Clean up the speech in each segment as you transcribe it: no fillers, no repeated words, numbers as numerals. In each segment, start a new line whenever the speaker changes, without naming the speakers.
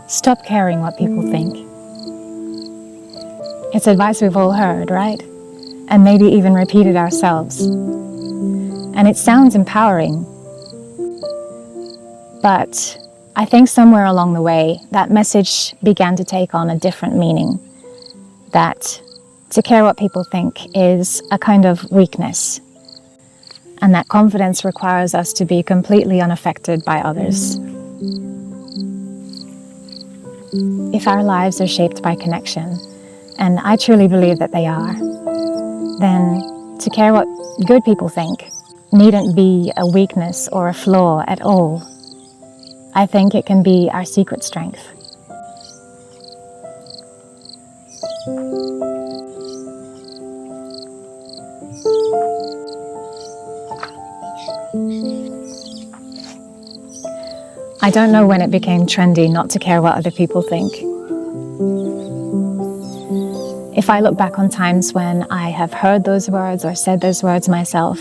Stop caring what people think. It's advice we've all heard, right? And maybe even repeated ourselves. And it sounds empowering. But I think somewhere along the way, that message began to take on a different meaning. That to care what people think is a kind of weakness. And that confidence requires us to be completely unaffected by others. If our lives are shaped by connection, and I truly believe that they are, then to care what good people think needn't be a weakness or a flaw at all. I think it can be our secret strength. I don't know when it became trendy not to care what other people think. If I look back on times when I have heard those words or said those words myself,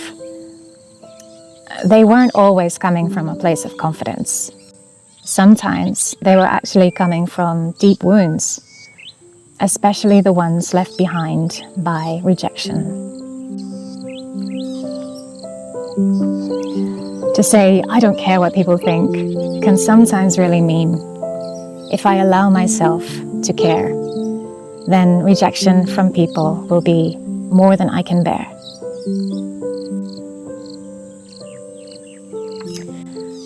they weren't always coming from a place of confidence. Sometimes they were actually coming from deep wounds, especially the ones left behind by rejection. To say, I don't care what people think, can sometimes really mean, if I allow myself to care, then rejection from people will be more than I can bear.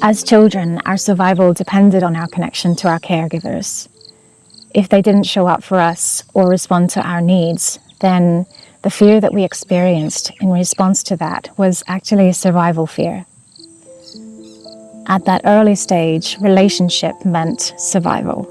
As children, our survival depended on our connection to our caregivers. If they didn't show up for us or respond to our needs, then the fear that we experienced in response to that was actually a survival fear. At that early stage, relationship meant survival.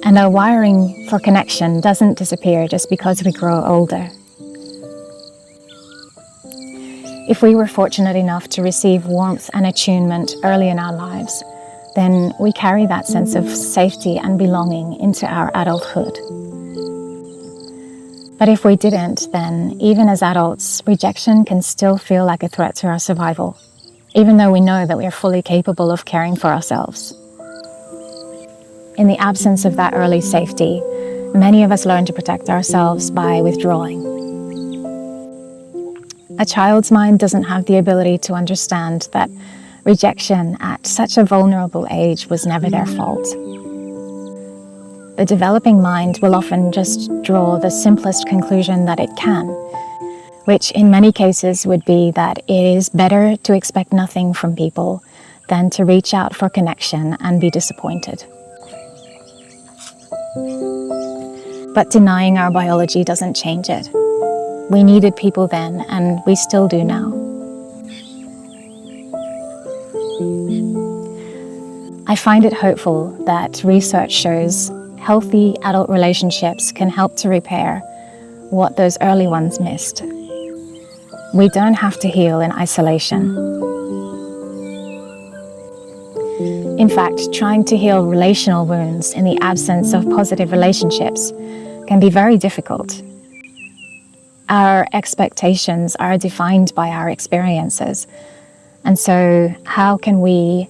And our wiring for connection doesn't disappear just because we grow older. If we were fortunate enough to receive warmth and attunement early in our lives, then we carry that sense of safety and belonging into our adulthood. But if we didn't, then even as adults, rejection can still feel like a threat to our survival, even though we know that we are fully capable of caring for ourselves. In the absence of that early safety, many of us learn to protect ourselves by withdrawing. A child's mind doesn't have the ability to understand that rejection at such a vulnerable age was never their fault. The developing mind will often just draw the simplest conclusion that it can, which in many cases would be that it is better to expect nothing from people than to reach out for connection and be disappointed. But denying our biology doesn't change it. We needed people then, and we still do now. I find it hopeful that research shows healthy adult relationships can help to repair what those early ones missed. We don't have to heal in isolation. In fact, trying to heal relational wounds in the absence of positive relationships can be very difficult. Our expectations are defined by our experiences. And so how can we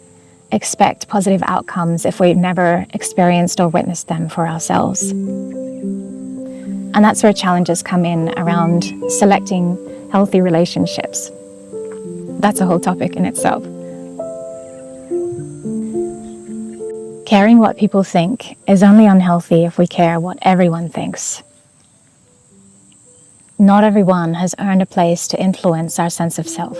expect positive outcomes if we've never experienced or witnessed them for ourselves? And that's where challenges come in around selecting healthy relationships. That's a whole topic in itself. Caring what people think is only unhealthy if we care what everyone thinks. Not everyone has earned a place to influence our sense of self.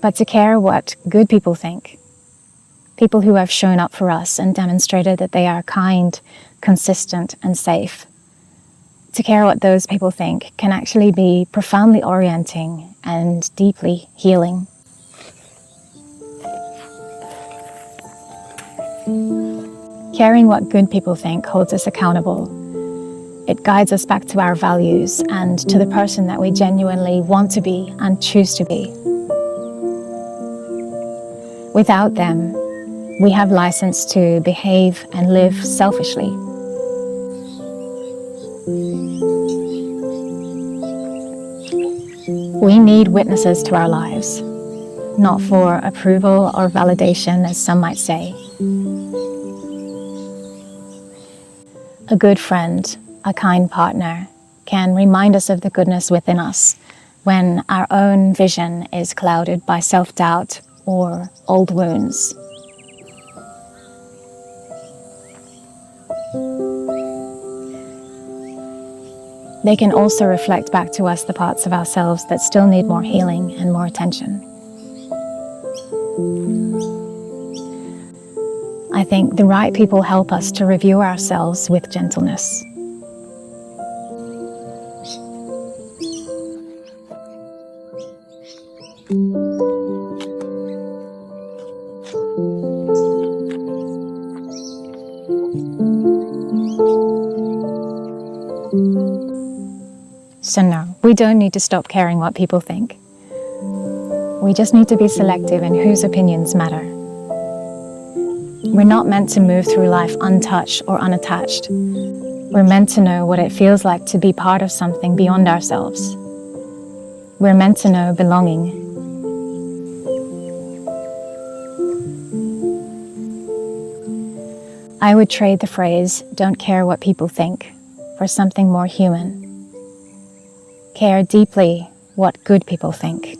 But to care what good people think, people who have shown up for us and demonstrated that they are kind, consistent, and safe, to care what those people think can actually be profoundly orienting and deeply healing. Caring what good people think holds us accountable It guides us back to our values and to the person that we genuinely want to be and choose to be. Without them, we have license to behave and live selfishly. We need witnesses to our lives, not for approval or validation, as some might say. A good friend, a kind partner, can remind us of the goodness within us when our own vision is clouded by self-doubt or old wounds. They can also reflect back to us the parts of ourselves that still need more healing and more attention. I think the right people help us to review ourselves with gentleness. So no, we don't need to stop caring what people think. We just need to be selective in whose opinions matter. We're not meant to move through life untouched or unattached. We're meant to know what it feels like to be part of something beyond ourselves. We're meant to know belonging. I would trade the phrase, "don't care what people think," for something more human. Care deeply what good people think.